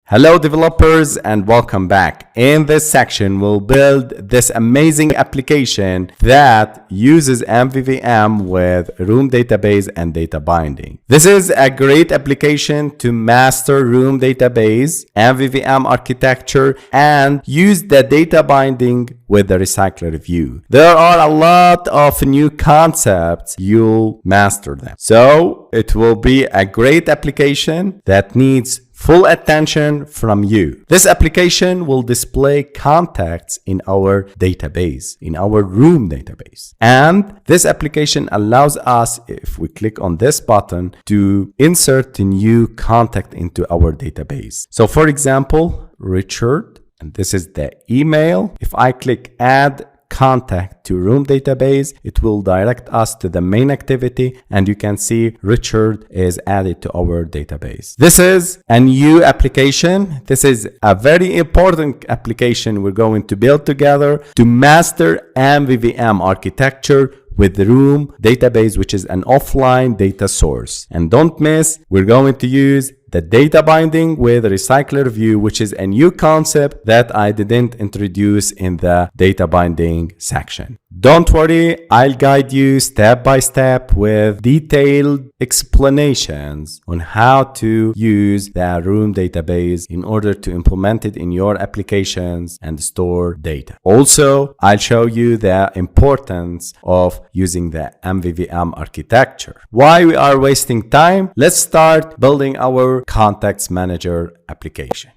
Hello developers and welcome back. In this section, we'll build this amazing application that uses MVVM with room database and data binding. This is a great application to master room database, MVVM architecture, and use the data binding with the recycler view. There are a lot of new concepts, you'll master them. So it will be a great application that needs full attention from you. This application will display contacts in our database, in our room database. And this application allows us, if we click on this button, to insert a new contact into our database. So for example, Richard, and this is the email. If I click add contact to room database, it will direct us to the main activity, and you can see Richard is added to our database. This is a new application. This is a very important application we're going to build together to master MVVM architecture with the room database, which is an offline data source. And don't miss, we're going to use the data binding with recycler view, which is a new concept that I didn't introduce in the data binding section. Don't worry, I'll guide you step by step with detailed explanations on how to use the room database in order to implement it in your applications and store data. Also, I'll show you the importance of using the MVVM architecture. Why we are wasting time? Let's start building our contacts manager application.